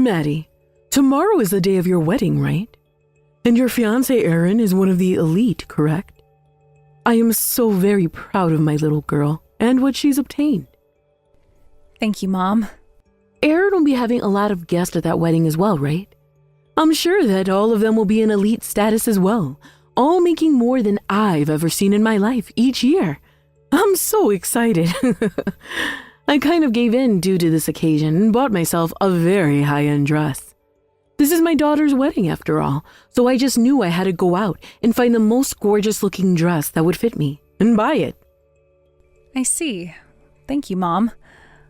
Maddie, tomorrow is the day of your wedding, right? And your fiancé Aaron is one of the elite, correct? I am so very proud of my little girl and what she's obtained. Thank you, Mom. Aaron will be having a lot of guests at that wedding as well, right? I'm sure that all of them will be in elite status as well, all making more than I've ever seen in my life each year. I'm so excited. I kind of gave in due to this occasion and bought myself a very high-end dress. This is my daughter's wedding after all, so I just knew I had to go out and find the most gorgeous-looking dress that would fit me and buy it. I see. Thank you, Mom.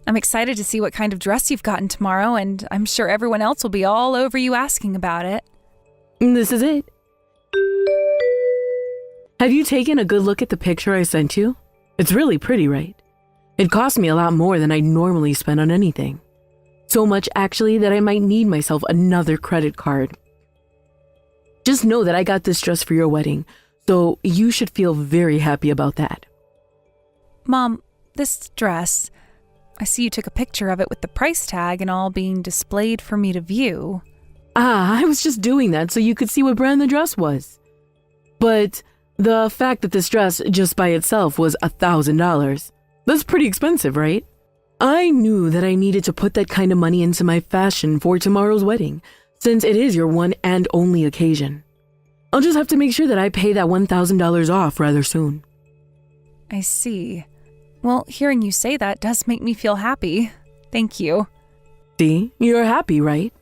I'm excited to see what kind of dress you've gotten tomorrow, and I'm sure everyone else will be all over you asking about it. This is it. Have you taken a good look at the picture I sent you? It's really pretty, right? It cost me a lot more than I normally spend on anything. So much, actually, that I might need myself another credit card. Just know that I got this dress for your wedding, so you should feel very happy about that. Mom, this dress, I see you took a picture of it with the price tag and all being displayed for me to view. I was just doing that so you could see what brand the dress was. But the fact that this dress just by itself was $1,000, that's pretty expensive, right? I knew that I needed to put that kind of money into my fashion for tomorrow's wedding, since it is your one and only occasion. I'll just have to make sure that I pay that $1,000 off rather soon. I see. Well, hearing you say that does make me feel happy. Thank you. See, you're happy, right?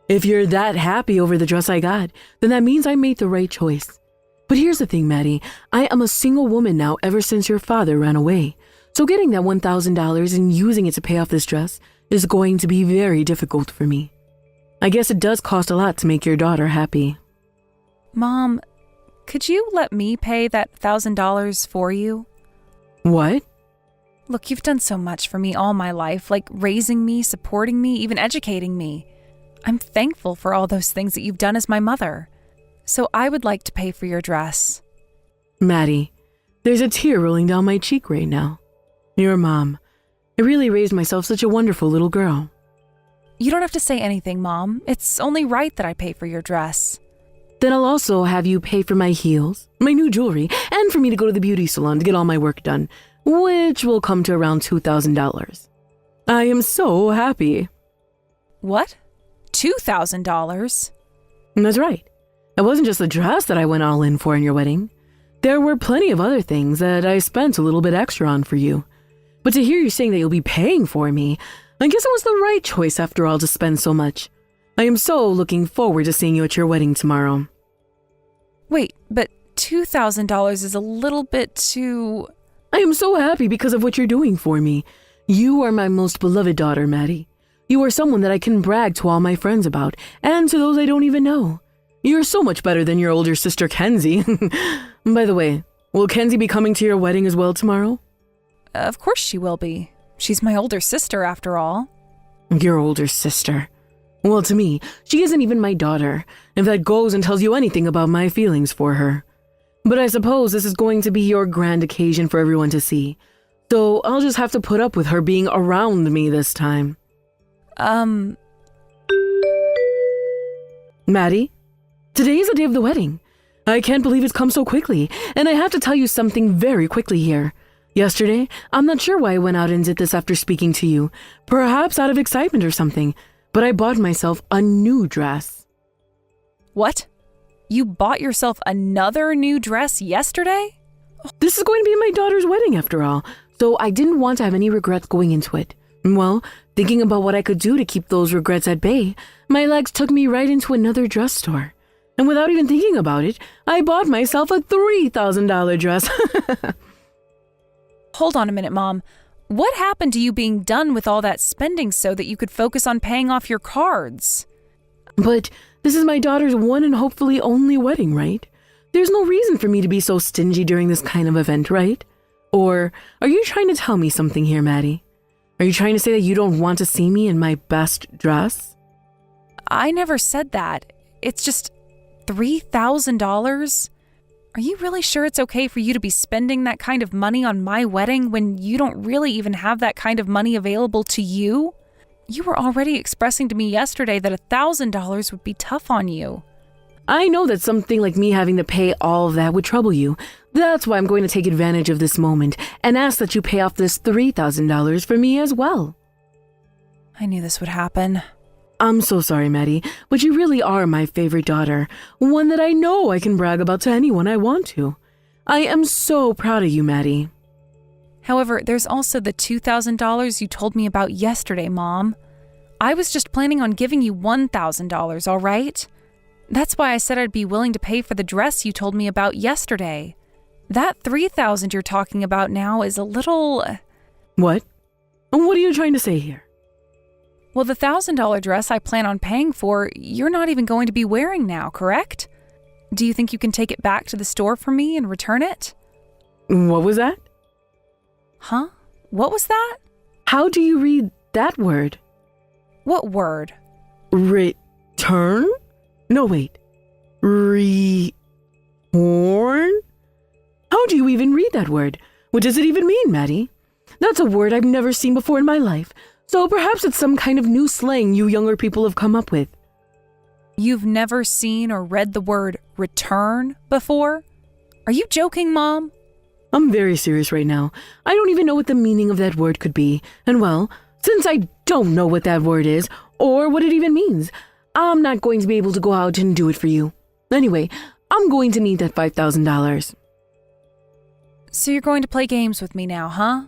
If you're that happy over the dress I got, then that means I made the right choice. But here's the thing, Maddie. I am a single woman now ever since your father ran away. So getting that $1,000 and using it to pay off this dress is going to be very difficult for me. I guess it does cost a lot to make your daughter happy. Mom, could you let me pay that $1,000 for you? What? Look, you've done so much for me all my life, like raising me, supporting me, even educating me. I'm thankful for all those things that you've done as my mother. So I would like to pay for your dress. Maddie, there's a tear rolling down my cheek right now. Your mom. I really raised myself such a wonderful little girl. You don't have to say anything, Mom. It's only right that I pay for your dress. Then I'll also have you pay for my heels, my new jewelry, and for me to go to the beauty salon to get all my work done, which will come to around $2,000. I am so happy. What? $2,000? That's right. It wasn't just the dress that I went all in for your wedding. There were plenty of other things that I spent a little bit extra on for you. But to hear you saying that you'll be paying for me, I guess it was the right choice after all to spend so much. I am so looking forward to seeing you at your wedding tomorrow. Wait, but $2,000 is a little bit too... I am so happy because of what you're doing for me. You are my most beloved daughter, Maddie. You are someone that I can brag to all my friends about, and to those I don't even know. You're so much better than your older sister, Kenzie. By the way, will Kenzie be coming to your wedding as well tomorrow? Of course she will be. She's my older sister, after all. Your older sister. Well, to me, she isn't even my daughter, if that goes and tells you anything about my feelings for her. But I suppose this is going to be your grand occasion for everyone to see, so I'll just have to put up with her being around me this time. Maddie, today is the day of the wedding. I can't believe it's come so quickly, and I have to tell you something very quickly here. Yesterday, I'm not sure why I went out and did this after speaking to you, perhaps out of excitement or something, but I bought myself a new dress. What? You bought yourself another new dress yesterday? This is going to be my daughter's wedding after all, so I didn't want to have any regrets going into it. Well, thinking about what I could do to keep those regrets at bay, my legs took me right into another dress store. And without even thinking about it, I bought myself a $3,000 dress. Hold on a minute, Mom. What happened to you being done with all that spending so that you could focus on paying off your cards? But this is my daughter's one and hopefully only wedding, right? There's no reason for me to be so stingy during this kind of event, right? Or are you trying to tell me something here, Maddie? Are you trying to say that you don't want to see me in my best dress? I never said that. It's just $3,000? Are you really sure it's okay for you to be spending that kind of money on my wedding when you don't really even have that kind of money available to you? You were already expressing to me yesterday that $1,000 would be tough on you. I know that something like me having to pay all of that would trouble you. That's why I'm going to take advantage of this moment and ask that you pay off this $3,000 for me as well. I knew this would happen. I'm so sorry, Maddie, but you really are my favorite daughter, one that I know I can brag about to anyone I want to. I am so proud of you, Maddie. However, there's also the $2,000 you told me about yesterday, Mom. I was just planning on giving you $1,000, all right? That's why I said I'd be willing to pay for the dress you told me about yesterday. That $3,000 you're talking about now is a little... What? What are you trying to say here? Well, the $1,000 dress I plan on paying for, you're not even going to be wearing now, correct? Do you think you can take it back to the store for me and return it? What was that? Huh? What was that? How do you read that word? What word? Return? No, wait. Retorn? How do you even read that word? What does it even mean, Maddie? That's a word I've never seen before in my life. So perhaps it's some kind of new slang you younger people have come up with. You've never seen or read the word return before? Are you joking, Mom? I'm very serious right now. I don't even know what the meaning of that word could be. And well, since I don't know what that word is or what it even means, I'm not going to be able to go out and do it for you. Anyway, I'm going to need that $5,000. So you're going to play games with me now, huh?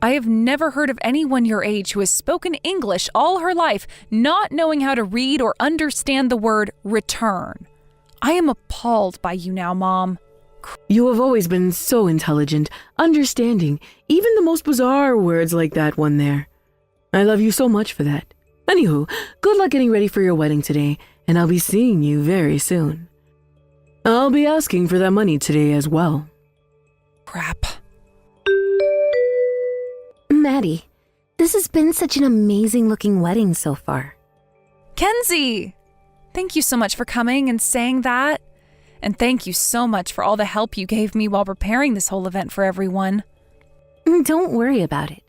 I have never heard of anyone your age who has spoken English all her life not knowing how to read or understand the word return. I am appalled by you now, Mom. You have always been so intelligent, understanding, even the most bizarre words like that one there. I love you so much for that. Anywho, good luck getting ready for your wedding today, and I'll be seeing you very soon. I'll be asking for that money today as well. Crap. Maddie, this has been such an amazing-looking wedding so far. Kenzie! Thank you so much for coming and saying that. And thank you so much for all the help you gave me while preparing this whole event for everyone. Don't worry about it.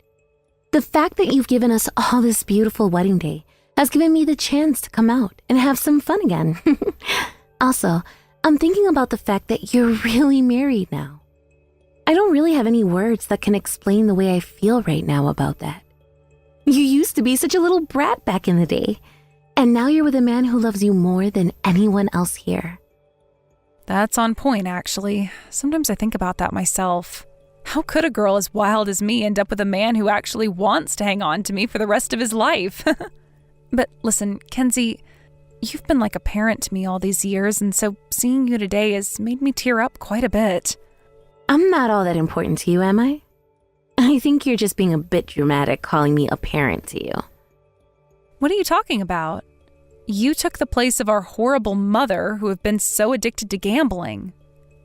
The fact that you've given us all this beautiful wedding day has given me the chance to come out and have some fun again. Also, I'm thinking about the fact that you're really married now. I don't really have any words that can explain the way I feel right now about that. You used to be such a little brat back in the day, and now you're with a man who loves you more than anyone else here. That's on point, actually. Sometimes I think about that myself. How could a girl as wild as me end up with a man who actually wants to hang on to me for the rest of his life? But listen, Kenzie, you've been like a parent to me all these years, and so seeing you today has made me tear up quite a bit. I'm not all that important to you, am I? I think you're just being a bit dramatic calling me a parent to you. What are you talking about? You took the place of our horrible mother who have been so addicted to gambling.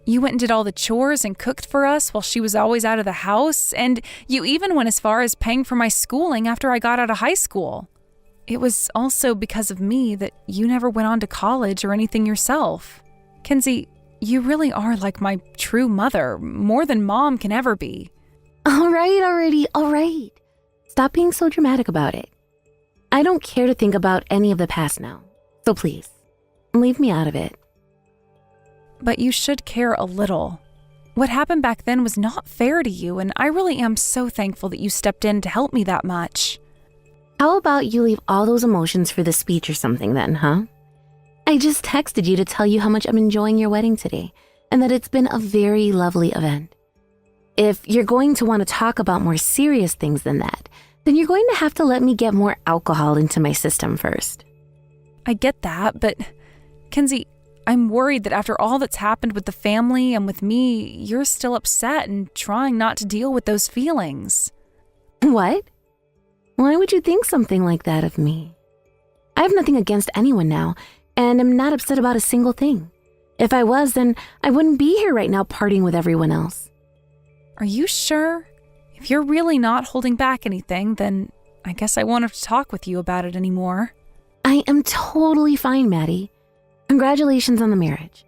You went and did all the chores and cooked for us while she was always out of the house, and you even went as far as paying for my schooling after I got out of high school. It was also because of me that you never went on to college or anything yourself. Kenzie, you really are like my true mother, more than Mom can ever be. All right. Stop being so dramatic about it. I don't care to think about any of the past now, so please, leave me out of it. But you should care a little. What happened back then was not fair to you, and I really am so thankful that you stepped in to help me that much. How about you leave all those emotions for the speech or something then, huh? I just texted you to tell you how much I'm enjoying your wedding today, and that it's been a very lovely event. If you're going to want to talk about more serious things than that, then you're going to have to let me get more alcohol into my system first. I get that, but Kenzie, I'm worried that after all that's happened with the family and with me, you're still upset and trying not to deal with those feelings. What? Why would you think something like that of me? I have nothing against anyone now, and I'm not upset about a single thing. If I was, then I wouldn't be here right now partying with everyone else. Are you sure? If you're really not holding back anything, then I guess I won't have to talk with you about it anymore. I am totally fine, Maddie. Congratulations on the marriage.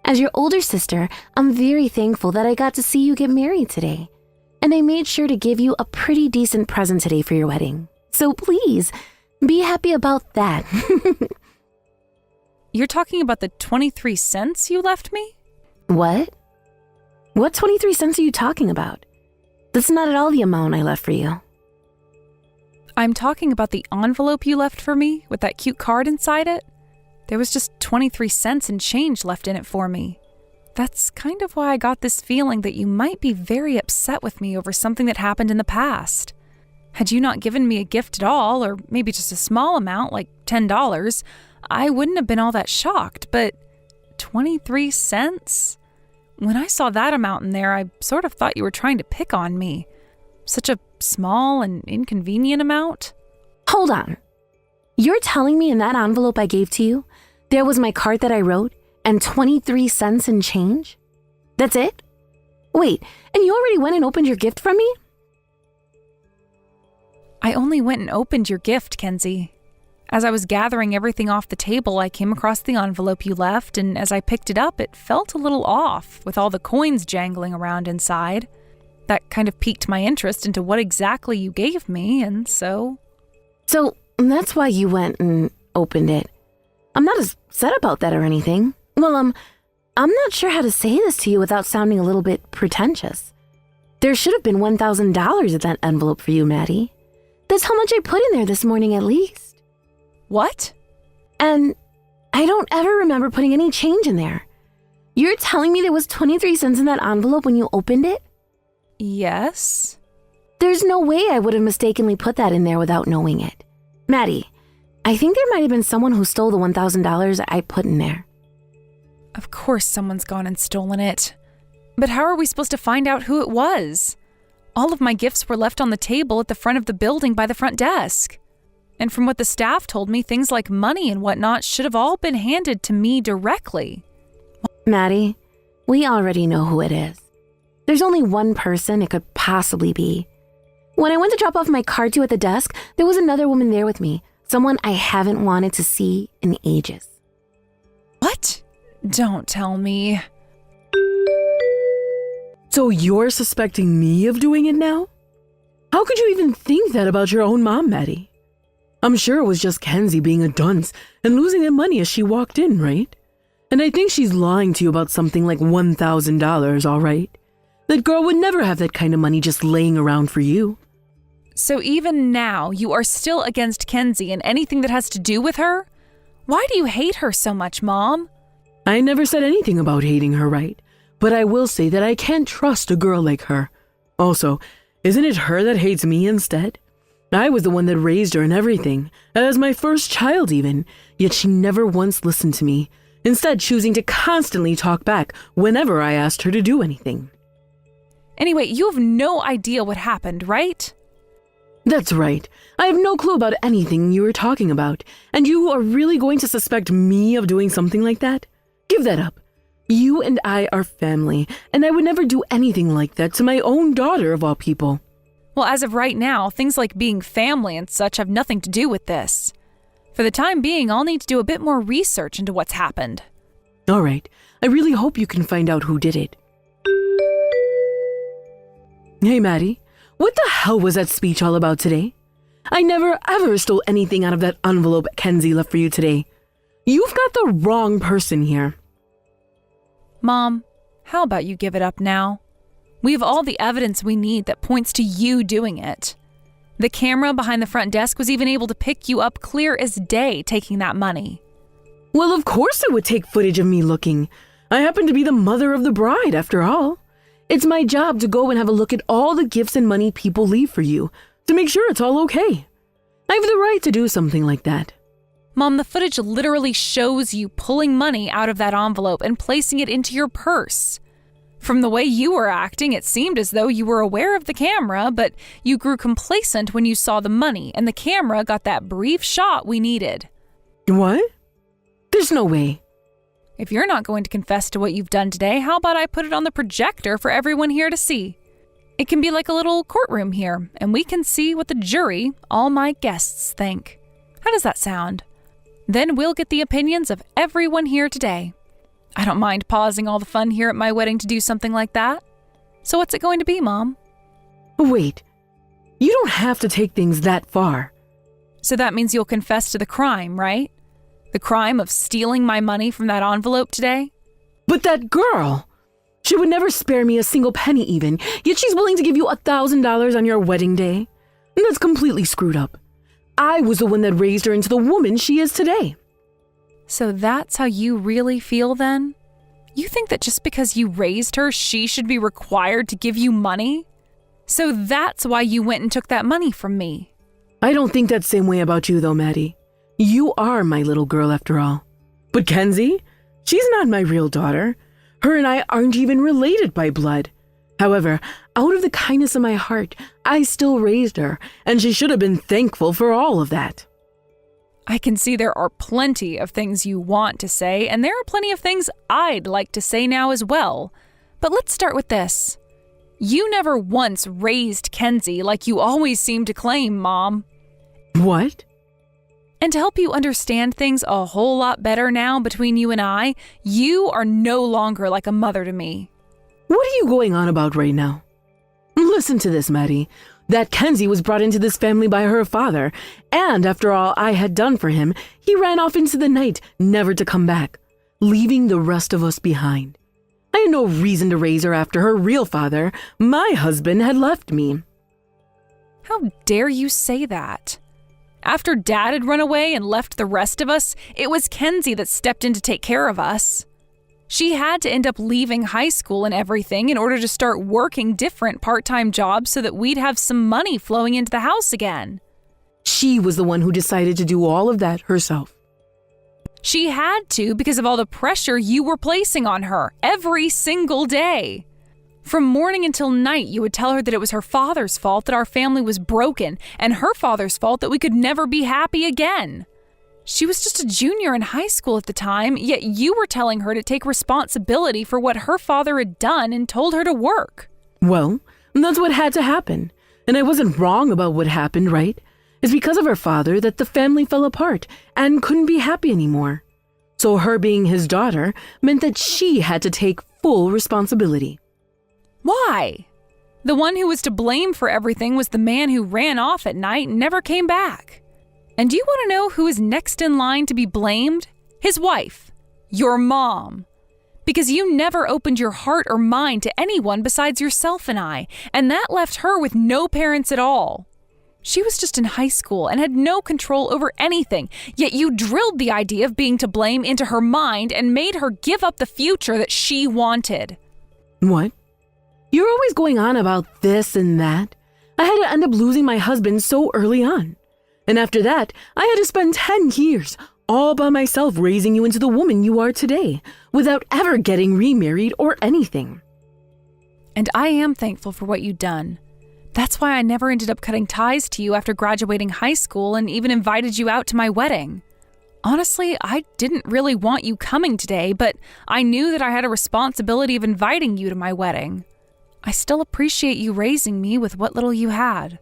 As your older sister, I'm very thankful that I got to see you get married today. And I made sure to give you a pretty decent present today for your wedding. So please, Be happy about that. You're talking about the 23 cents you left me? What? What 23 cents are you talking about? That's not at all the amount I left for you. I'm talking about the envelope you left for me with that cute card inside it. There was just 23 cents and change left in it for me. That's kind of why I got this feeling that you might be very upset with me over something that happened in the past. Had you not given me a gift at all, or maybe just a small amount, like $10, I wouldn't have been all that shocked, but 23 cents? When I saw that amount in there, I sort of thought you were trying to pick on me. Such a small and inconvenient amount. Hold on. You're telling me in that envelope I gave to you, there was my card that I wrote and 23 cents in change? That's it? Wait, and you already went and opened your gift from me? I only went and opened your gift, Kenzie. As I was gathering everything off the table, I came across the envelope you left, and as I picked it up, it felt a little off, with all the coins jangling around inside. That kind of piqued my interest into what exactly you gave me, and so... So, that's why you went and opened it. I'm not upset about that or anything. Well, I'm not sure how to say this to you without sounding a little bit pretentious. There should have been $1,000 in that envelope for you, Maddie. That's how much I put in there this morning at least. What? And I don't ever remember putting any change in there. You're telling me there was 23 cents in that envelope when you opened it? Yes? There's no way I would have mistakenly put that in there without knowing it. Maddie, I think there might have been someone who stole the $1,000 I put in there. Of course someone's gone and stolen it. But how are we supposed to find out who it was? All of my gifts were left on the table at the front of the building by the front desk. And from what the staff told me, things like money and whatnot should have all been handed to me directly. Maddie, we already know who it is. There's only one person it could possibly be. When I went to drop off my card to at the desk, there was another woman there with me, someone I haven't wanted to see in ages. What? Don't tell me. So you're suspecting me of doing it now? How could you even think that about your own mom, Maddie? I'm sure it was just Kenzie being a dunce and losing her money as she walked in, right? And I think she's lying to you about something like $1,000, all right? That girl would never have that kind of money just laying around for you. So even now, you are still against Kenzie and anything that has to do with her? Why do you hate her so much, Mom? I never said anything about hating her, right? But I will say that I can't trust a girl like her. Also, isn't it her that hates me instead? I was the one that raised her and everything, as my first child even, yet she never once listened to me, instead choosing to constantly talk back whenever I asked her to do anything. Anyway, you have no idea what happened, right? That's right. I have no clue about anything you were talking about, and you are really going to suspect me of doing something like that? Give that up. You and I are family, and I would never do anything like that to my own daughter of all people. Well, as of right now, things like being family and such have nothing to do with this. For the time being, I'll need to do a bit more research into what's happened. All right. I really hope you can find out who did it. Hey, Maddie. What the hell was that speech all about today? I never ever stole anything out of that envelope Kenzie left for you today. You've got the wrong person here. Mom, how about you give it up now? We have all the evidence we need that points to you doing it. The camera behind the front desk was even able to pick you up clear as day taking that money. Well, of course it would take footage of me looking. I happen to be the mother of the bride, after all. It's my job to go and have a look at all the gifts and money people leave for you, to make sure it's all okay. I have the right to do something like that. Mom, the footage literally shows you pulling money out of that envelope and placing it into your purse. From the way you were acting, it seemed as though you were aware of the camera, but you grew complacent when you saw the money, and the camera got that brief shot we needed. What? There's no way. If you're not going to confess to what you've done today, how about I put it on the projector for everyone here to see? It can be like a little courtroom here, and we can see what the jury, all my guests, think. How does that sound? Then we'll get the opinions of everyone here today. I don't mind pausing all the fun here at my wedding to do something like that. So what's it going to be, Mom? Wait. You don't have to take things that far. So that means you'll confess to the crime, right? The crime of stealing my money from that envelope today? But that girl! She would never spare me a single penny even, yet she's willing to give you $1,000 on your wedding day. And that's completely screwed up. I was the one that raised her into the woman she is today. So that's how you really feel then? You think that just because you raised her, she should be required to give you money? So that's why you went and took that money from me. I don't think that same way about you though, Maddie. You are my little girl after all. But Kenzie? She's not my real daughter. Her and I aren't even related by blood. However, out of the kindness of my heart, I still raised her, and she should have been thankful for all of that. I can see there are plenty of things you want to say, and there are plenty of things I'd like to say now as well. But let's start with this. You never once raised Kenzie like you always seem to claim, Mom. What? And to help you understand things a whole lot better now between you and I, you are no longer like a mother to me. What are you going on about right now? Listen to this, Maddie. That Kenzie was brought into this family by her father, and after all I had done for him, he ran off into the night, never to come back, leaving the rest of us behind. I had no reason to raise her after her real father, my husband, had left me. How dare you say that? After Dad had run away and left the rest of us, it was Kenzie that stepped in to take care of us. She had to end up leaving high school and everything in order to start working different part-time jobs so that we'd have some money flowing into the house again. She was the one who decided to do all of that herself. She had to because of all the pressure you were placing on her every single day. From morning until night, you would tell her that it was her father's fault that our family was broken and her father's fault that we could never be happy again. She was just a junior in high school at the time, yet you were telling her to take responsibility for what her father had done and told her to work. Well, that's what had to happen. And I wasn't wrong about what happened, right? It's because of her father that the family fell apart and couldn't be happy anymore. So her being his daughter meant that she had to take full responsibility. Why? The one who was to blame for everything was the man who ran off at night and never came back. And do you want to know who is next in line to be blamed? His wife. Your mom. Because you never opened your heart or mind to anyone besides yourself and I, and that left her with no parents at all. She was just in high school and had no control over anything, yet you drilled the idea of being to blame into her mind and made her give up the future that she wanted. What? You're always going on about this and that. I had to end up losing my husband so early on. And after that, I had to spend 10 years all by myself raising you into the woman you are today, without ever getting remarried or anything. And I am thankful for what you've done. That's why I never ended up cutting ties to you after graduating high school and even invited you out to my wedding. Honestly, I didn't really want you coming today, but I knew that I had a responsibility of inviting you to my wedding. I still appreciate you raising me with what little you had.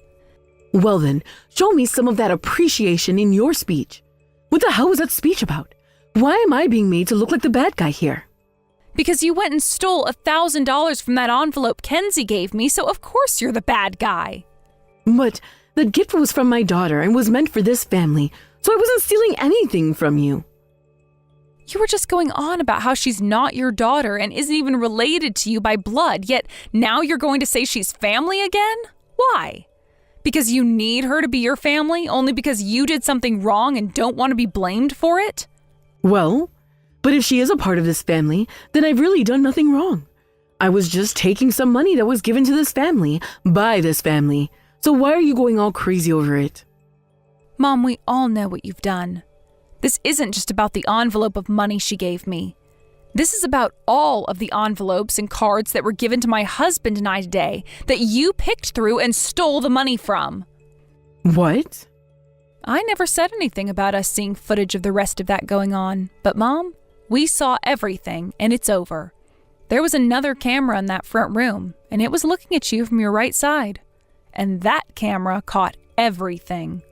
Well then, show me some of that appreciation in your speech. What the hell was that speech about? Why am I being made to look like the bad guy here? Because you went and stole $1,000 from that envelope Kenzie gave me, so of course you're the bad guy. But the gift was from my daughter and was meant for this family, so I wasn't stealing anything from you. You were just going on about how she's not your daughter and isn't even related to you by blood, yet now you're going to say she's family again? Why? Because you need her to be your family, only because you did something wrong and don't want to be blamed for it? Well, but if she is a part of this family, then I've really done nothing wrong. I was just taking some money that was given to this family, by this family. So why are you going all crazy over it? Mom, we all know what you've done. This isn't just about the envelope of money she gave me. This is about all of the envelopes and cards that were given to my husband and I today that you picked through and stole the money from. What? I never said anything about us seeing footage of the rest of that going on, but Mom, we saw everything and it's over. There was another camera in that front room and it was looking at you from your right side. And that camera caught everything.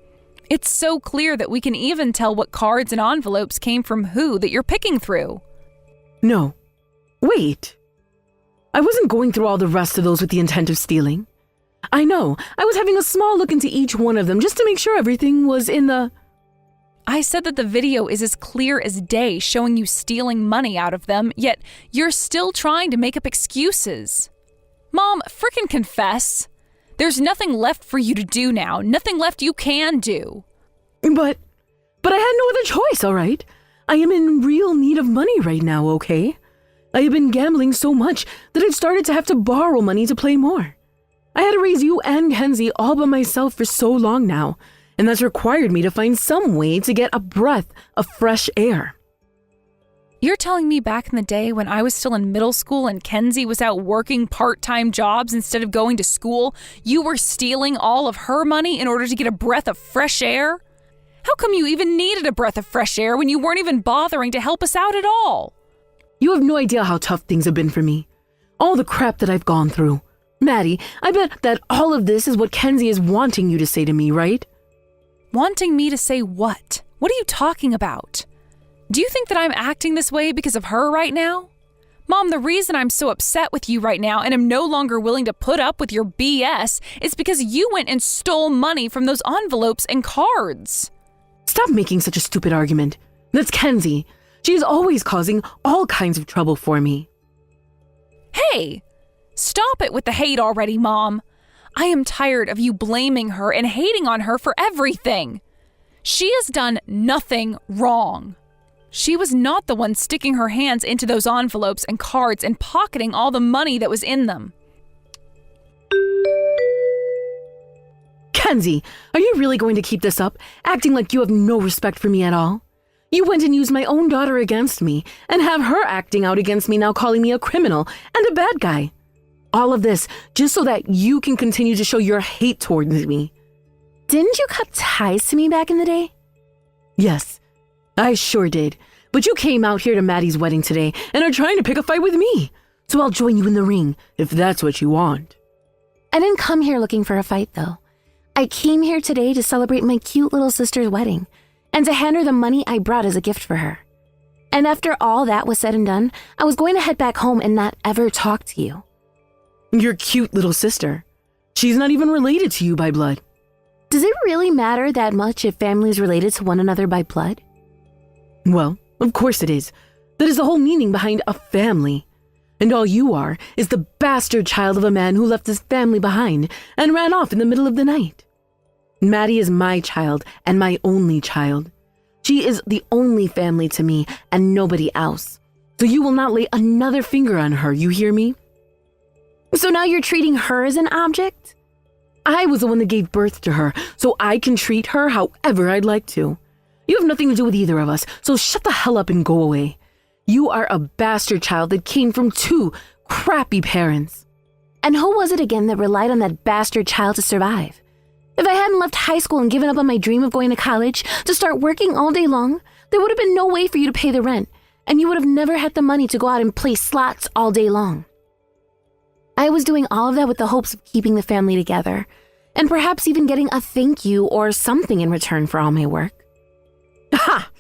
It's so clear that we can even tell what cards and envelopes came from who that you're picking through. No. Wait. I wasn't going through all the rest of those with the intent of stealing. I know. I was having a small look into each one of them just to make sure everything was in the... I said that the video is as clear as day showing you stealing money out of them, yet you're still trying to make up excuses. Mom, frickin' confess. There's nothing left for you to do now, nothing left you can do. But I had no other choice, all right? I am in real need of money right now, okay? I have been gambling so much that I've started to have to borrow money to play more. I had to raise you and Kenzie all by myself for so long now, and that's required me to find some way to get a breath of fresh air. You're telling me back in the day when I was still in middle school and Kenzie was out working part-time jobs instead of going to school, you were stealing all of her money in order to get a breath of fresh air? How come you even needed a breath of fresh air when you weren't even bothering to help us out at all? You have no idea how tough things have been for me. All the crap that I've gone through. Maddie, I bet that all of this is what Kenzie is wanting you to say to me, right? Wanting me to say what? What are you talking about? Do you think that I'm acting this way because of her right now? Mom, the reason I'm so upset with you right now and am no longer willing to put up with your BS is because you went and stole money from those envelopes and cards. Stop making such a stupid argument. That's Kenzie. She is always causing all kinds of trouble for me. Hey, stop it with the hate already, Mom. I am tired of you blaming her and hating on her for everything. She has done nothing wrong. She was not the one sticking her hands into those envelopes and cards and pocketing all the money that was in them. Kenzie, are you really going to keep this up, acting like you have no respect for me at all? You went and used my own daughter against me and have her acting out against me now, calling me a criminal and a bad guy. All of this just so that you can continue to show your hate towards me. Didn't you cut ties to me back in the day? Yes, I sure did. But you came out here to Maddie's wedding today and are trying to pick a fight with me. So I'll join you in the ring if that's what you want. I didn't come here looking for a fight, though. I came here today to celebrate my cute little sister's wedding and to hand her the money I brought as a gift for her. And after all that was said and done, I was going to head back home and not ever talk to you. Your cute little sister. She's not even related to you by blood. Does it really matter that much if families related to one another by blood? Well, of course it is. That is the whole meaning behind a family. And all you are is the bastard child of a man who left his family behind and ran off in the middle of the night. Maddie is my child and my only child. She is the only family to me and nobody else. So you will not lay another finger on her, you hear me? So now you're treating her as an object? I was the one that gave birth to her, so I can treat her however I'd like to. You have nothing to do with either of us, so shut the hell up and go away. You are a bastard child that came from two crappy parents. And who was it again that relied on that bastard child to survive? If I hadn't left high school and given up on my dream of going to college to start working all day long, there would have been no way for you to pay the rent, and you would have never had the money to go out and play slots all day long. I was doing all of that with the hopes of keeping the family together, and perhaps even getting a thank you or something in return for all my work. Ha!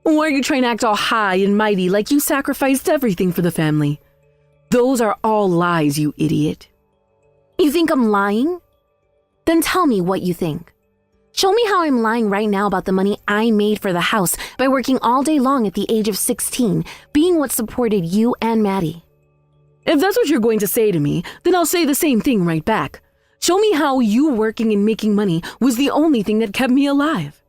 Why are you trying to act all high and mighty like you sacrificed everything for the family? Those are all lies, you idiot. You think I'm lying? Then tell me what you think. Show me how I'm lying right now about the money I made for the house by working all day long at the age of 16, being what supported you and Maddie. If that's what you're going to say to me, then I'll say the same thing right back. Show me how you working and making money was the only thing that kept me alive.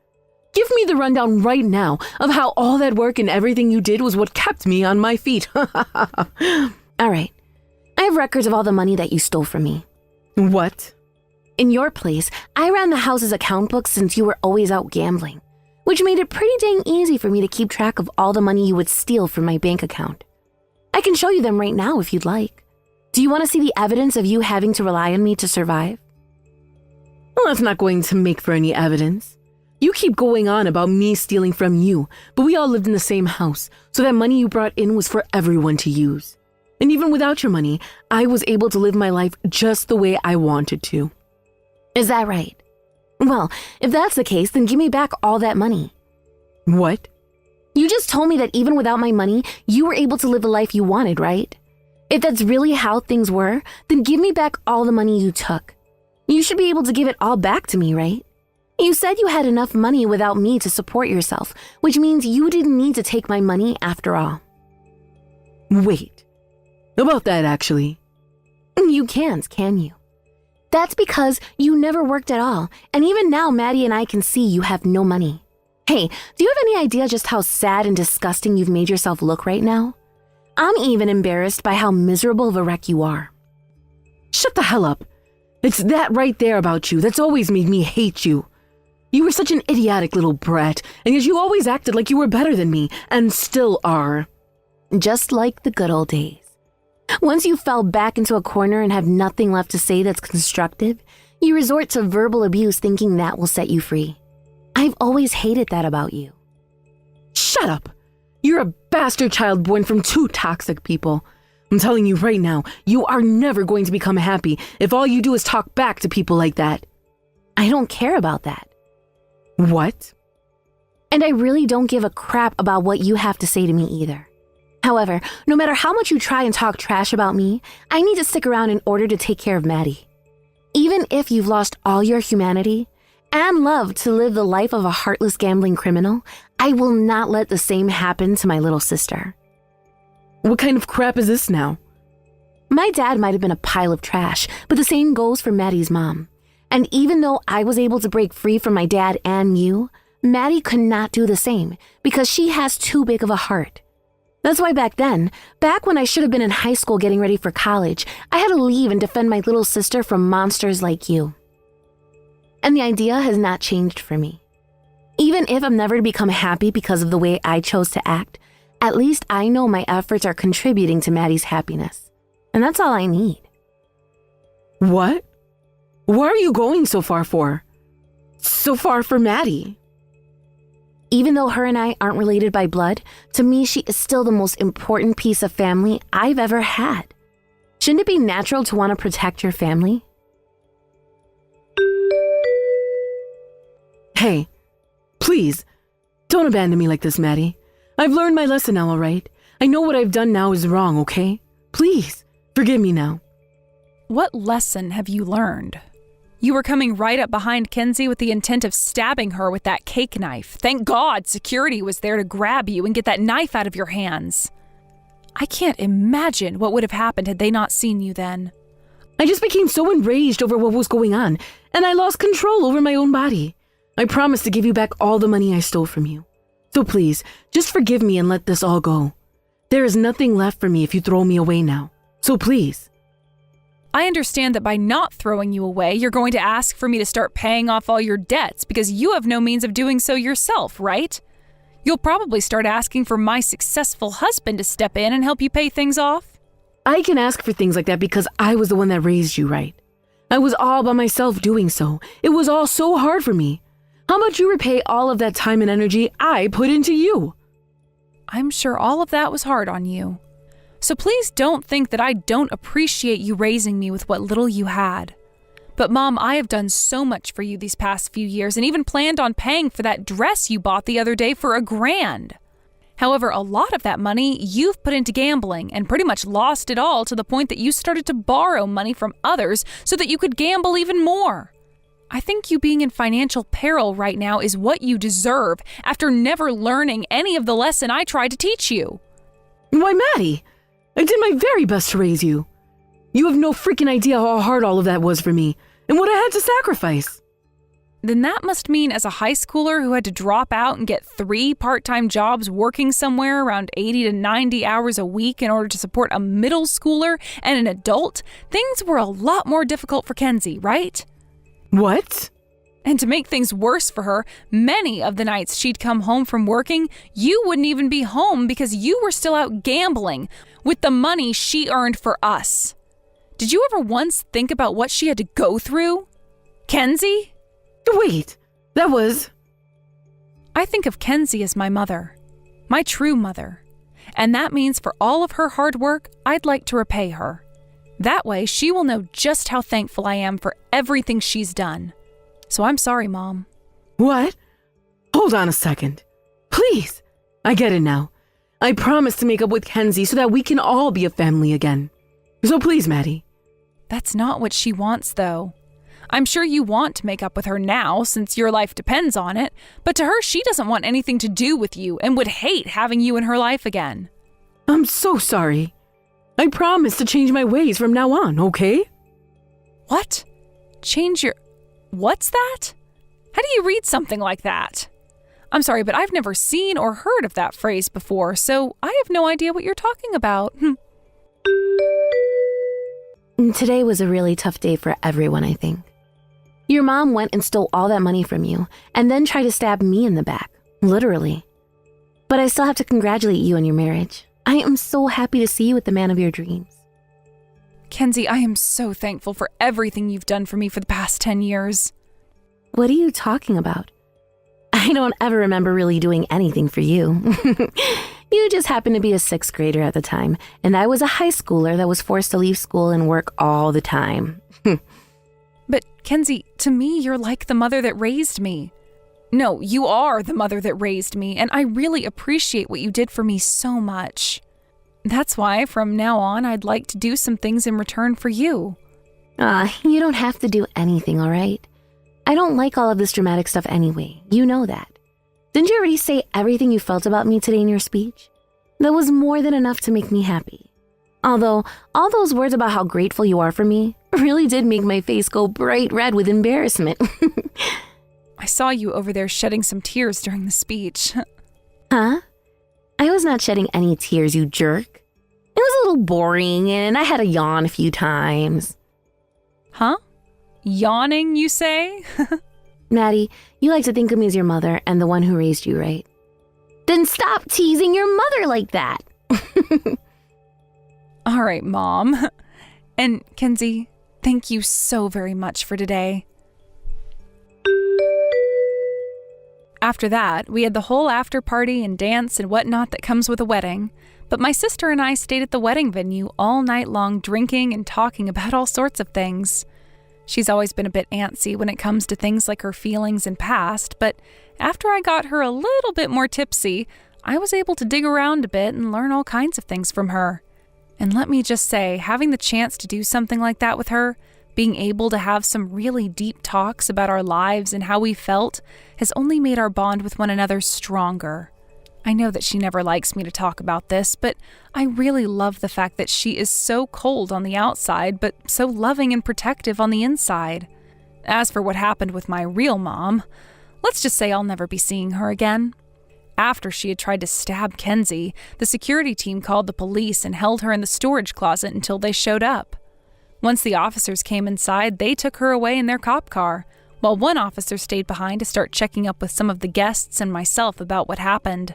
Give me the rundown right now of how all that work and everything you did was what kept me on my feet. All right. I have records of all the money that you stole from me. What? In your place, I ran the house's account book since you were always out gambling, which made it pretty dang easy for me to keep track of all the money you would steal from my bank account. I can show you them right now if you'd like. Do you want to see the evidence of you having to rely on me to survive? Well, that's not going to make for any evidence. You keep going on about me stealing from you, but we all lived in the same house, so that money you brought in was for everyone to use. And even without your money, I was able to live my life just the way I wanted to. Is that right? Well, if that's the case, then give me back all that money. What? You just told me that even without my money, you were able to live the life you wanted, right? If that's really how things were, then give me back all the money you took. You should be able to give it all back to me, right? You said you had enough money without me to support yourself, which means you didn't need to take my money after all. Wait. About that, actually. You can't, can you? That's because you never worked at all, and even now Maddie and I can see you have no money. Hey, do you have any idea just how sad and disgusting you've made yourself look right now? I'm even embarrassed by how miserable of a wreck you are. Shut the hell up. It's that right there about you that's always made me hate you. You were such an idiotic little brat, and yet you always acted like you were better than me, and still are. Just like the good old days. Once you fell back into a corner and have nothing left to say that's constructive, you resort to verbal abuse thinking that will set you free. I've always hated that about you. Shut up. You're a bastard child born from two toxic people. I'm telling you right now, you are never going to become happy if all you do is talk back to people like that. I don't care about that. What? And I really don't give a crap about what you have to say to me either. However, no matter how much you try and talk trash about me, I need to stick around in order to take care of Maddie. Even if you've lost all your humanity and love to live the life of a heartless gambling criminal, I will not let the same happen to my little sister. What kind of crap is this now? My dad might have been a pile of trash, but the same goes for Maddie's mom. And even though I was able to break free from my dad and you, Maddie could not do the same because she has too big of a heart. That's why back when I should have been in high school getting ready for college, I had to leave and defend my little sister from monsters like you. And the idea has not changed for me. Even if I'm never to become happy because of the way I chose to act, at least I know my efforts are contributing to Maddie's happiness. And that's all I need. What? Why are you going so far for? So far for Maddie? Even though her and I aren't related by blood, to me she is still the most important piece of family I've ever had. Shouldn't it be natural to want to protect your family? Hey, please, don't abandon me like this, Maddie. I've learned my lesson now, all right? I know what I've done now is wrong, okay? Please, forgive me now. What lesson have you learned? You were coming right up behind Kenzie with the intent of stabbing her with that cake knife. Thank God security was there to grab you and get that knife out of your hands. I can't imagine what would have happened had they not seen you then. I just became so enraged over what was going on, and I lost control over my own body. I promised to give you back all the money I stole from you. So please, just forgive me and let this all go. There is nothing left for me if you throw me away now. So please. I understand that by not throwing you away, you're going to ask for me to start paying off all your debts because you have no means of doing so yourself, right? You'll probably start asking for my successful husband to step in and help you pay things off. I can ask for things like that because I was the one that raised you, right? I was all by myself doing so. It was all so hard for me. How about you repay all of that time and energy I put into you? I'm sure all of that was hard on you. So please don't think that I don't appreciate you raising me with what little you had. But Mom, I have done so much for you these past few years and even planned on paying for that dress you bought the other day for $1,000. However, a lot of that money you've put into gambling and pretty much lost it all to the point that you started to borrow money from others so that you could gamble even more. I think you being in financial peril right now is what you deserve after never learning any of the lesson I tried to teach you. Why, Maddie, I did my very best to raise you. You have no freaking idea how hard all of that was for me and what I had to sacrifice. Then that must mean as a high schooler who had to drop out and get 3 part-time jobs working somewhere around 80 to 90 hours a week in order to support a middle schooler and an adult, things were a lot more difficult for Kenzie, right? What? And to make things worse for her, many of the nights she'd come home from working, you wouldn't even be home because you were still out gambling with the money she earned for us. Did you ever once think about what she had to go through? Kenzie? Wait, that was... I think of Kenzie as my mother, my true mother. And that means for all of her hard work, I'd like to repay her. That way, she will know just how thankful I am for everything she's done. So I'm sorry, Mom. What? Hold on a second. Please. I get it now. I promise to make up with Kenzie so that we can all be a family again. So please, Maddie. That's not what she wants, though. I'm sure you want to make up with her now since your life depends on it, but to her, she doesn't want anything to do with you and would hate having you in her life again. I'm so sorry. I promise to change my ways from now on, okay? What? Change your... What's that? How do you read something like that? I'm sorry, but I've never seen or heard of that phrase before, so I have no idea what you're talking about. Today was a really tough day for everyone, I think. Your mom went and stole all that money from you and then tried to stab me in the back, literally. But I still have to congratulate you on your marriage. I am so happy to see you with the man of your dreams. Kenzie, I am so thankful for everything you've done for me for the past 10 years. What are you talking about? I don't ever remember really doing anything for you. You just happened to be a 6th grader at the time, and I was a high schooler that was forced to leave school and work all the time. But, Kenzie, to me, you're like the mother that raised me. No, you are the mother that raised me, and I really appreciate what you did for me so much. That's why, from now on, I'd like to do some things in return for you. You don't have to do anything, all right? I don't like all of this dramatic stuff anyway. You know that. Didn't you already say everything you felt about me today in your speech? That was more than enough to make me happy. Although, all those words about how grateful you are for me really did make my face go bright red with embarrassment. I saw you over there shedding some tears during the speech. Huh? I was not shedding any tears, you jerk. It was a little boring, and I had to yawn a few times. Huh? Yawning, you say? Maddie, you like to think of me as your mother and the one who raised you, right? Then stop teasing your mother like that. All right, Mom. And Kenzie, thank you so very much for today. After that, we had the whole after party and dance and whatnot that comes with a wedding. But my sister and I stayed at the wedding venue all night long drinking and talking about all sorts of things. She's always been a bit antsy when it comes to things like her feelings and past, but after I got her a little bit more tipsy, I was able to dig around a bit and learn all kinds of things from her. And let me just say, having the chance to do something like that with her, being able to have some really deep talks about our lives and how we felt, has only made our bond with one another stronger. I know that she never likes me to talk about this, but I really love the fact that she is so cold on the outside, but so loving and protective on the inside. As for what happened with my real mom, let's just say I'll never be seeing her again. After she had tried to stab Kenzie, the security team called the police and held her in the storage closet until they showed up. Once the officers came inside, they took her away in their cop car, while one officer stayed behind to start checking up with some of the guests and myself about what happened.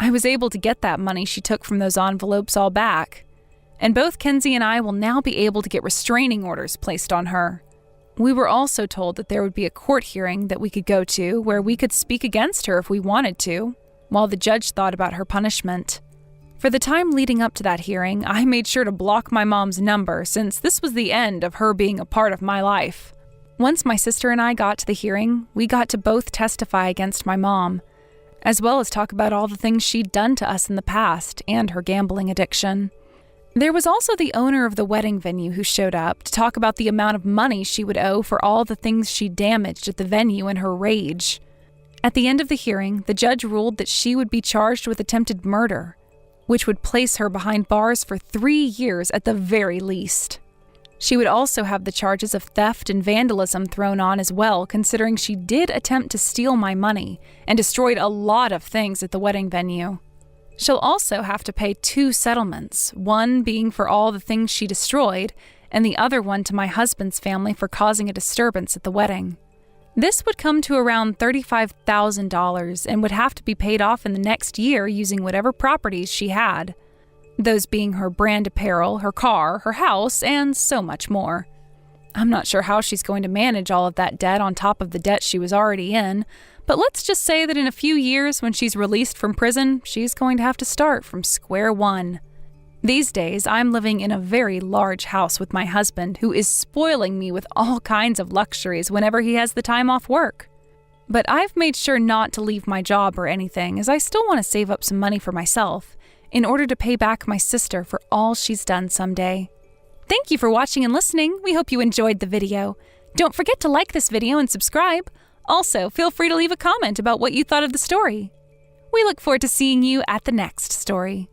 I was able to get that money she took from those envelopes all back, and both Kenzie and I will now be able to get restraining orders placed on her. We were also told that there would be a court hearing that we could go to where we could speak against her if we wanted to, while the judge thought about her punishment. For the time leading up to that hearing, I made sure to block my mom's number since this was the end of her being a part of my life. Once my sister and I got to the hearing, we got to both testify against my mom, as well as talk about all the things she'd done to us in the past and her gambling addiction. There was also the owner of the wedding venue who showed up to talk about the amount of money she would owe for all the things she damaged at the venue in her rage. At the end of the hearing, the judge ruled that she would be charged with attempted murder, which would place her behind bars for 3 years at the very least. She would also have the charges of theft and vandalism thrown on as well, considering she did attempt to steal my money and destroyed a lot of things at the wedding venue. She'll also have to pay 2 settlements, one being for all the things she destroyed, and the other one to my husband's family for causing a disturbance at the wedding. This would come to around $35,000 and would have to be paid off in the next year using whatever properties she had. Those being her brand apparel, her car, her house, and so much more. I'm not sure how she's going to manage all of that debt on top of the debt she was already in, but let's just say that in a few years when she's released from prison, she's going to have to start from square one. These days, I'm living in a very large house with my husband, who is spoiling me with all kinds of luxuries whenever he has the time off work. But I've made sure not to leave my job or anything, as I still want to save up some money for myself, in order to pay back my sister for all she's done someday. Thank you for watching and listening. We hope you enjoyed the video. Don't forget to like this video and subscribe. Also, feel free to leave a comment about what you thought of the story. We look forward to seeing you at the next story.